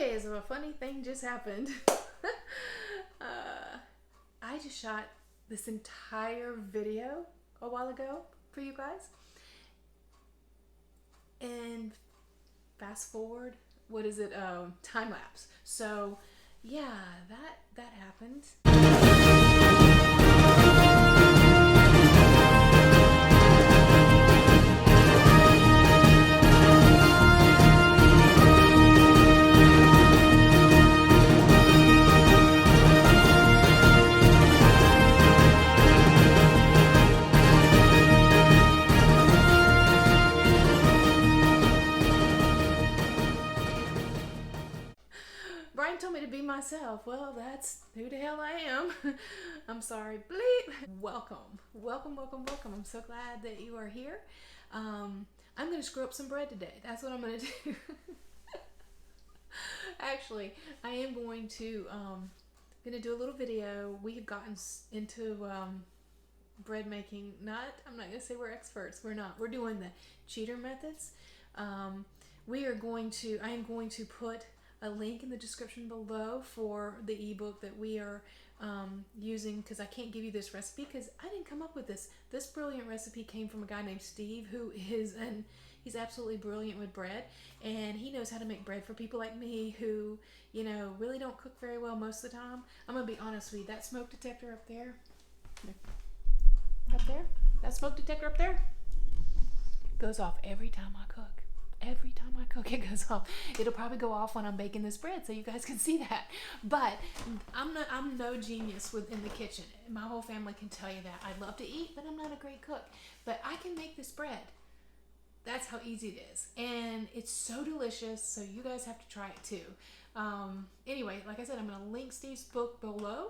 Okay, so a funny thing just happened. I just shot this entire video a while ago for you guys. And fast forward, what is it? Time lapse. So yeah, that happened. Brian told me to be myself. Well, that's who the hell I am. I'm sorry. Bleep. Welcome. I'm so glad that you are here. I'm going to screw up some bread today. That's what I'm going to do. Actually, I am going to do a little video. We have gotten into bread making. I'm not going to say we're experts. We're not. We're doing the cheater methods. I am going to put a link in the description below for the ebook that we are using, because I can't give you this recipe because I didn't come up with this. This brilliant recipe came from a guy named Steve, he's absolutely brilliant with bread, and he knows how to make bread for people like me who, really don't cook very well most of the time. I'm gonna be honest with you, that smoke detector up there, that smoke detector up there goes off every time I cook. Every time I cook, it goes off. It'll probably go off when I'm baking this bread, so you guys can see that. But I'm no genius in the kitchen. My whole family can tell you that. I love to eat, but I'm not a great cook. But I can make this bread. That's how easy it is, and it's so delicious. So you guys have to try it too. Anyway, like I said, I'm gonna link Steve's book below.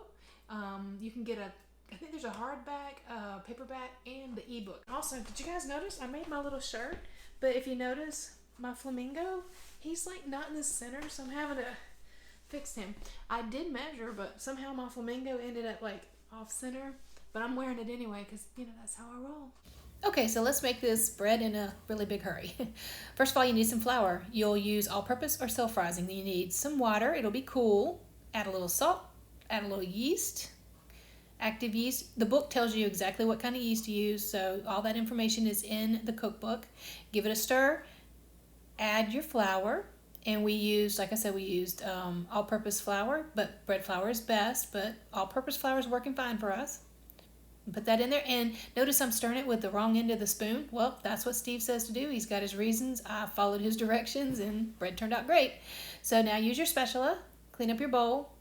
You can get I think there's a hardback, paperback, and the ebook. Also, did you guys notice I made my little shirt? But if you notice, my flamingo, he's like not in the center, so I'm having to fix him. I did measure, but somehow my flamingo ended up like off center. But I'm wearing it anyway because, that's how I roll. Okay, so let's make this bread in a really big hurry. First of all, you need some flour. You'll use all-purpose or self-rising. You need some water. It'll be cool. Add a little salt. Add a little yeast. Active yeast. The book tells you exactly what kind of yeast to use, so all that information is in the cookbook. Give it a stir. Add your flour, and we used all-purpose flour, but bread flour is best, but all-purpose flour is working fine for us. Put that in there, and notice I'm stirring it with the wrong end of the spoon. Well, that's what Steve says to do. He's got his reasons. I followed his directions, and bread turned out great. So now use your spatula, clean up your bowl.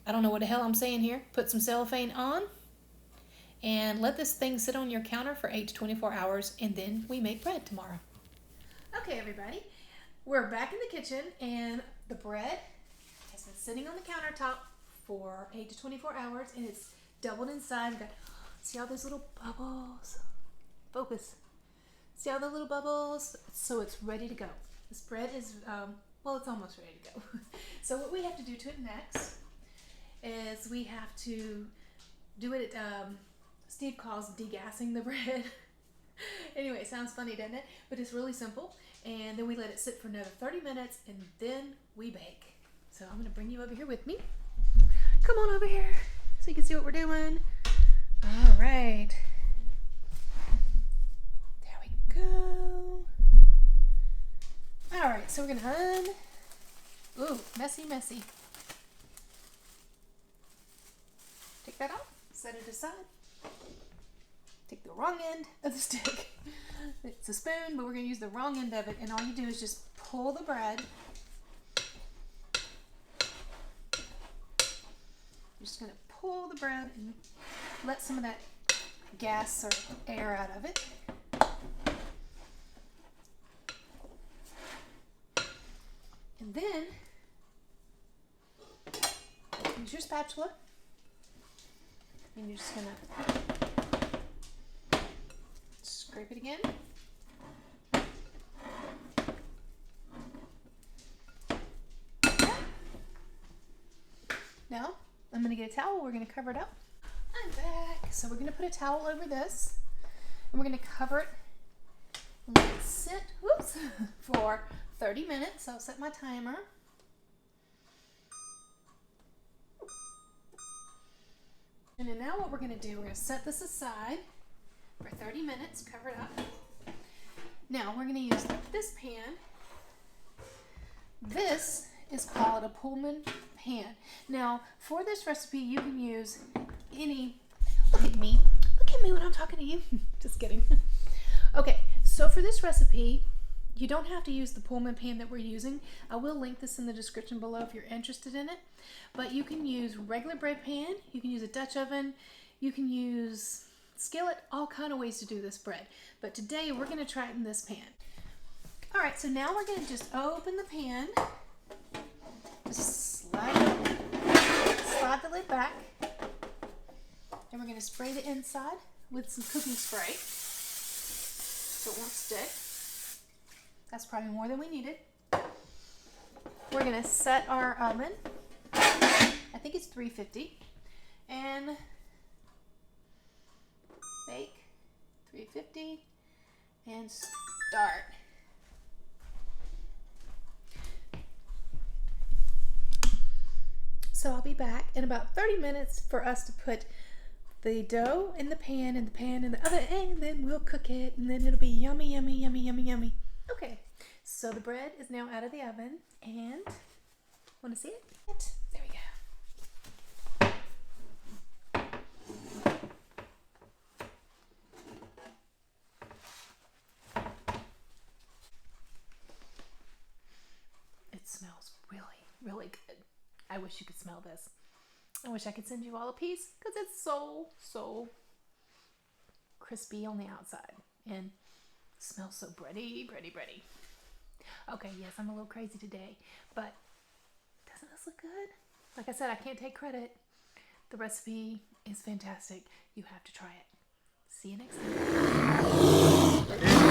I don't know what the hell I'm saying here. Put some cellophane on and let this thing sit on your counter for 8 to 24 hours, and then we make bread tomorrow. Okay, everybody. We're back in the kitchen, and the bread has been sitting on the countertop for 8 to 24 hours, and it's doubled inside. We've got, see all those little bubbles? Focus. See all the little bubbles? So it's ready to go. This bread is, it's almost ready to go. So what we have to do to it next is we have to do it, Steve calls degassing the bread. Anyway, it sounds funny, doesn't it? But it's really simple. And then we let it sit for another 30 minutes, and then we bake. So I'm going to bring you over here with me. Come on over here so you can see what we're doing. All right. There we go. All right, so we're going to ooh, messy. Take that off, set it aside. Take the wrong end of the stick. It's a spoon, but we're going to use the wrong end of it, and all you do is just pull the bread. You're just going to pull the bread and let some of that gas or air out of it. And then use your spatula, and you're just going to scrape it again. Now, I'm going to get a towel. We're going to cover it up. I'm back. So we're going to put a towel over this, and we're going to cover it and let it sit for 30 minutes. I'll set my timer. And then now what we're going to do, we're going to set this aside for 30 minutes, cover it up. Now we're going to use this pan. This is called a Pullman pan. Now for this recipe you can use any, look at me when I'm talking to you. Just kidding. Okay, so for this recipe you don't have to use the Pullman pan that we're using. I will link this in the description below if you're interested in it. But you can use regular bread pan, you can use a Dutch oven, you can use skillet, all kind of ways to do this bread. But today we're going to try it in this pan. All right, so now we're going to just open the pan, just slide the lid back, and we're going to spray the inside with some cooking spray so it won't stick. That's probably more than we needed. We're going to set our oven, I think it's 350, and bake 350 and start. So I'll be back in about 30 minutes for us to put the dough in the pan, in the oven, and then we'll cook it, and then it'll be yummy, yummy, yummy, yummy, yummy. Okay, so the bread is now out of the oven, and want to see it? There we go. It smells really, really good. I wish you could smell this. I wish I could send you all a piece because it's so crispy on the outside and smells so bready. Okay, yes, I'm a little crazy today, but doesn't this look good? Like I said, I can't take credit. The recipe is fantastic. You have to try it. See you next time.